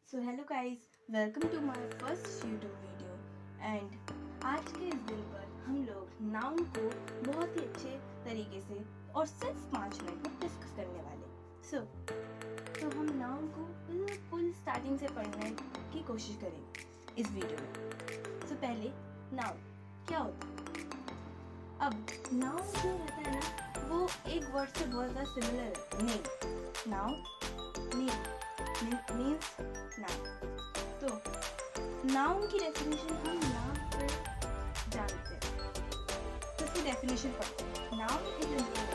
So hello guys, welcome to my first YouTube video. And आज के इस दिन पर हम लोग नाउन को बहुत ही अच्छे तरीके से और सिर्फ 5 मिनट में डिस्कस करने वाले। तो हम नाउन को बिल्कुल स्टार्टिंग से पढ़ने की कोशिश करेंगे इस वीडियो में। पहले नाउन क्या होता है? अब नाउन जो रहता है ना, वो एक वर्ड से बहुत ज़्यादा सिमिलर है। Name, noun, name means noun. तो नाउन की डेफिनेशन हम नाम से जानते हैं। तो इसकी डेफिनेशन पढ़ते हैं। Noun is a name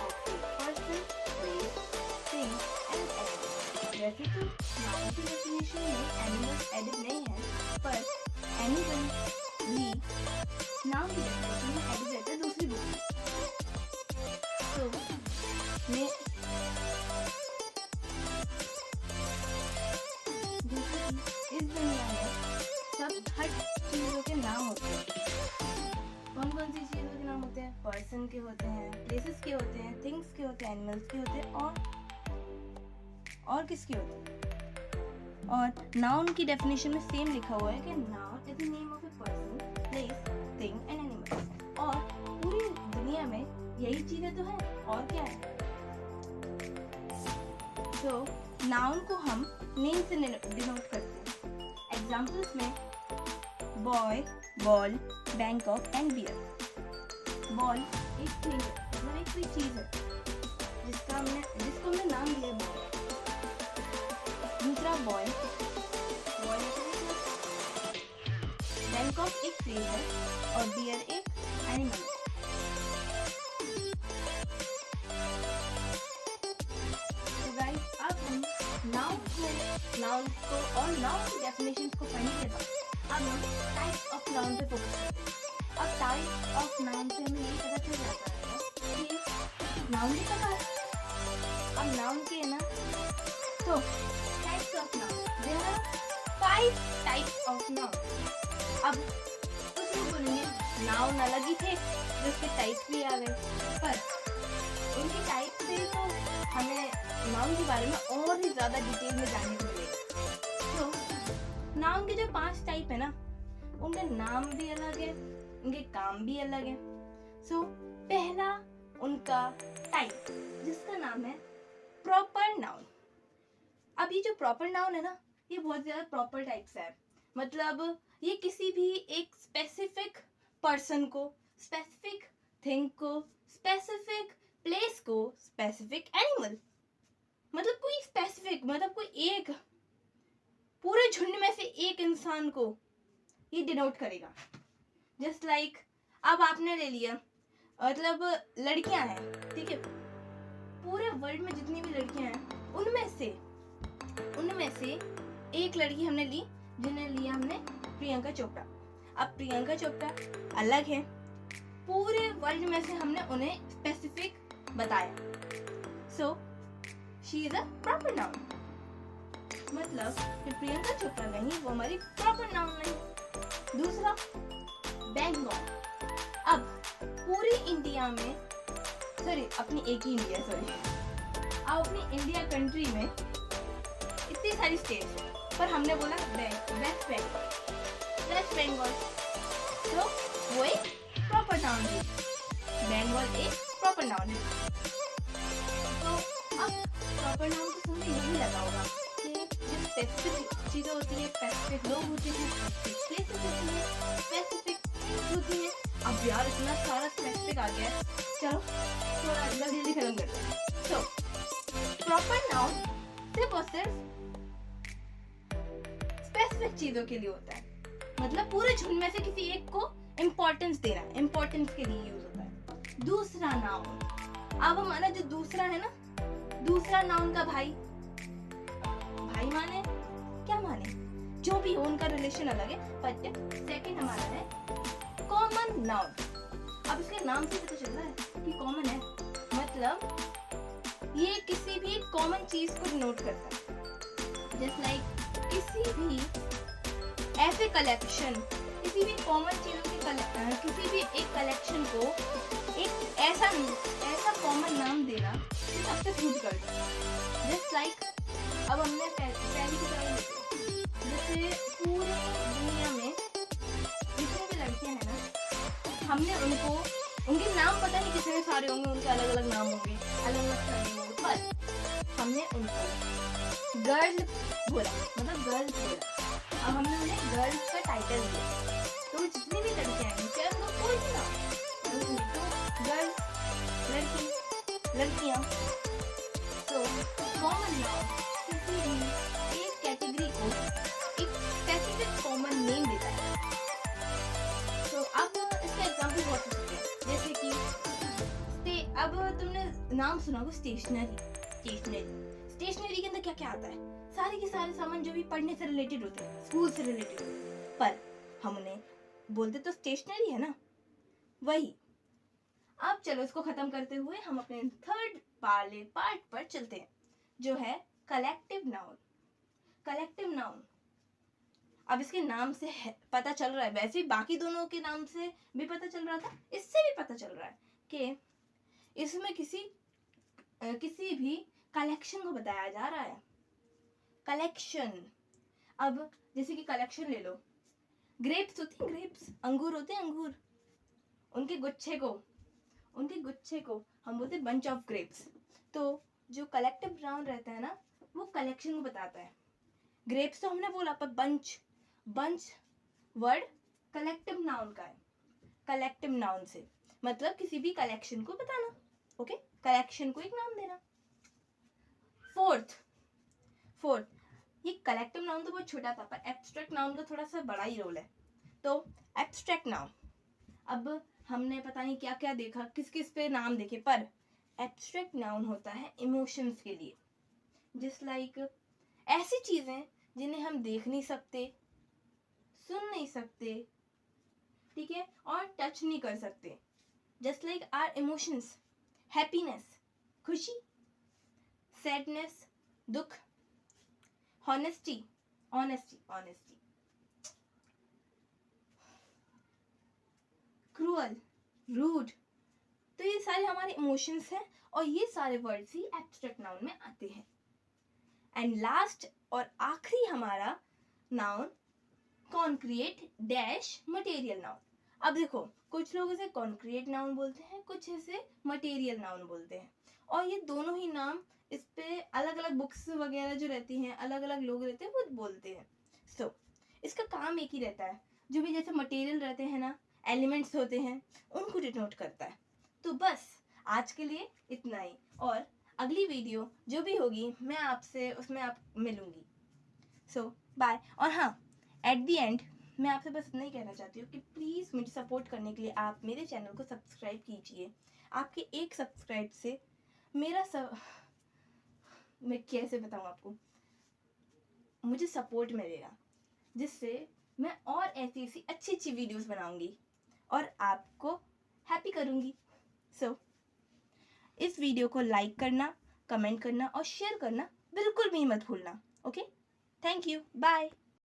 of a person, place, thing and animal. वैसे तो नाउन की डेफिनेशन में एनिमल्स एडिड नहीं है, पर एनिमल भी नाउन की डेफिनेशन में एडिड रहता है दूसरी बुक में। तो मैं इस दुनिया में सब हर चीज़ों के नाम होते हैं। कौन कौन सी चीज़ों के नाम होते हैं? पर्सन के होते हैं, प्लेसेस के होते हैं, थिंग्स के होते हैं, एनिमल्स के होते हैं, और किसके होते हैं? और नाउन की डेफिनेशन में सेम लिखा हुआ है कि noun is the name of a person, place, thing and animal. और पूरी दुनिया में यही चीज़ें तो हैं, और क्या है? तो नाउन को हम नेम से डिनोट करते हैं। एग्जाम्पल्स में boy, ball, Bangkok and beer. Ball एक थिंग है, मतलब एक कोई चीज़ है जिसको हमने नाम दिया है बॉल। दूसरा बॉय, बैंकॉक एक प्लेस है और बियर एक एनिमल है। तो गाइस, अब हम नाउन को और नाउन की डेफिनेशंस को पढ़ने के बाद अब हम टाइप्स ऑफ नाउन पे फोकस करते हैं। अब टाइप्स ऑफ नाउन से हमें ये पता चल जाता है कि नाउन के प्रकार। अब नाउन के ना, तो types of noun, there are 5 types of noun. अब कुछ लोग बोलेंगे नाउन अलग ही थे, जिसके टाइप्स भी आ गए, पर उनकी टाइप से तो हमें नाउन के बारे में और ही ज़्यादा डिटेल में जानने को मिलेगा। तो नाउन के जो 5 टाइप है ना, उनके नाम भी अलग है, उनके काम भी अलग है। पहला उनका टाइप, जिसका नाम है प्रॉपर नाउन। अब ये जो प्रॉपर नाउन है ना, ये बहुत ज़्यादा प्रॉपर टाइप्स है। मतलब ये किसी भी एक स्पेसिफिक पर्सन को, स्पेसिफिक थिंग को, स्पेसिफिक प्लेस को, स्पेसिफिक एनिमल, मतलब कोई स्पेसिफिक, मतलब कोई एक पूरे झुंड में से एक इंसान को ये डिनोट करेगा। जस्ट लाइक अब आपने ले लिया, मतलब लड़कियां हैं, ठीक है, पूरे वर्ल्ड में जितनी भी लड़कियां हैं उनमें से एक लड़की हमने ली, जिन्हें लिया हमने प्रियंका चोपड़ा। अब प्रियंका चोपड़ा अलग है, पूरे वर्ल्ड में से हमने उन्हें स्पेसिफिक बताया। She is a proper noun. मतलब कि प्रियंका चोपड़ा नहीं, वो हमारी प्रॉपर नाउन नहीं। दूसरा बैंकॉक। अब पूरी इंडिया में, अपनी इंडिया कंट्री में इतनी सारी स्टेट्स, पर हमने बोला वेस्ट बंगाल, तो वो एक प्रॉपर नाउन है। बंगाल एक प्रॉपर नाउन है। तो अब प्रॉपर नाउन को सुनते यही लगा होगा कि जो स्पेसिफिक चीज़ें होती है, स्पेसिफिक लोग होते हैं, स्पेसिफिक प्लेसेस होती है, स्पेसिफिक थिंग्स होती है। अब यार इतना सारा स्पेसिफिक आ गया है, चलो थोड़ा जल्दी खत्म करते हैं। प्रॉपर नाउन सिर्फ और सिर्फ स्पेसिफिक चीज़ों के लिए होता है। मतलब पूरे झुंड में से किसी एक को इम्पोर्टेंस देना, इम्पोर्टेंस के लिए यूज होता है। दूसरा नाउन, अब हमारा जो दूसरा है ना, दूसरा नाउन का भाई माने क्या माने, जो भी हो, उनका रिलेशन अलग है। पर सेकंड हमारा है कॉमन नाउन। अब इसके नाम से पता चल रहा है कि कॉमन है, मतलब ये किसी भी कॉमन चीज को डिनोट करता है। जस्ट लाइक किसी भी ऐसे कलेक्शन, किसी भी कॉमन चीजों की किसी भी एक कलेक्शन को एक ऐसा कॉमन नाम देना सबसे खुद करता है। जस्ट लाइक अब हमने पहली किताब हमने उनको, उनके नाम पता नहीं कितने सारे होंगे, उनके अलग अलग नाम होंगे, अलग अलग तरह होंगे, पर हमने उनको गर्ल बोला, मतलब गर्ल्स बोला। अब हमने उन्हें गर्ल्स का टाइटल दिया, तो जितनी भी लड़कियां हैं चाहे उनको कोई भी नाम, तो गर्ल्स लड़की, लड़कियां। तो कॉमन नाउन किसी भी एक कैटेगरी को एक स्पेसिफिक कॉमन नेम देता है। तो अब इसका एग्जांपल बहुत हो सकते हैं, जैसे कि अब तुमने नाम सुना होगा स्टेशनरी। स्टेशनरी के अंदर क्या क्या आता है? सारे के सारे सामान जो भी पढ़ने से रिलेटेड होते हैं, स्कूल से रिलेटेड होते हैं, पर हम उन्हें बोलते तो स्टेशनरी है ना, वही। अब चलो इसको खत्म करते हुए हम अपने थर्ड वाले पार्ट पर चलते हैं, जो है कलेक्टिव नाउन। कलेक्टिव नाउन, अब इसके नाम से पता चल रहा है, वैसे बाकी दोनों के नाम से भी पता चल रहा था, इससे भी पता चल रहा है कि इसमें किसी भी कलेक्शन को बताया जा रहा है। कलेक्शन, अब जैसे कि कलेक्शन ले लो, ग्रेप्स होती हैं, ग्रेप्स, अंगूर होते हैं, अंगूर, उनके गुच्छे को हम बोलते हैं बंच ऑफ ग्रेप्स। तो जो कलेक्टिव नाउन रहता है ना, वो कलेक्शन को बताता है। ग्रेप्स तो हमने बोला, पर बंच वर्ड कलेक्टिव नाउन का है। कलेक्टिव नाउन से मतलब किसी भी कलेक्शन को बताना, ओके, कलेक्शन को एक नाम देना। फोर्थ, ये कलेक्टिव नाउन तो बहुत छोटा था, पर एब्स्ट्रैक्ट नाउन का थोड़ा सा बड़ा ही रोल है। तो एब्स्ट्रैक्ट नाउन, अब हमने पता नहीं क्या क्या देखा, किस किस पे नाम देखे, पर एब्स्ट्रैक्ट नाउन होता है इमोशंस के लिए। जस्ट लाइक ऐसी चीजें जिन्हें हम देख नहीं सकते, सुन नहीं सकते, ठीक है, और टच नहीं कर सकते। Just like our emotions, happiness खुशी, सैडनेस दुख, ऑनेस्टी, क्रूअल, रूड। तो ये सारे हमारे इमोशंस हैं, और ये सारे वर्ड्स ही एब्स्ट्रैक्ट नाउन में आते हैं। एंड लास्ट और आखिरी हमारा noun concrete dash material noun. अब देखो, कुछ लोग इसे कॉन्क्रीट नाउन बोलते हैं, कुछ इसे मटेरियल नाउन बोलते हैं, और ये दोनों ही नाम इस पे अलग अलग बुक्स वगैरह जो रहती हैं, अलग अलग लोग रहते हैं वो बोलते हैं। सो इसका काम एक ही रहता है, जो भी जैसे मटेरियल रहते हैं ना, एलिमेंट्स होते हैं, उनको डिनोट करता है। तो बस आज के लिए इतना ही, और अगली वीडियो जो भी होगी मैं आपसे उसमें आप मिलूंगी। सो बाय। और हाँ, एट द एंड मैं आपसे बस इतना ही कहना चाहती हूँ कि प्लीज़ मुझे सपोर्ट करने के लिए आप मेरे चैनल को सब्सक्राइब कीजिए। आपके एक सब्सक्राइब से मेरा मैं कैसे बताऊँ आपको, मुझे सपोर्ट मिलेगा, जिससे मैं और ऐसी अच्छी अच्छी वीडियोस बनाऊंगी और आपको हैप्पी करूंगी। सो इस वीडियो को लाइक करना, कमेंट करना और शेयर करना बिल्कुल भी मत भूलना। Okay, thank you, bye.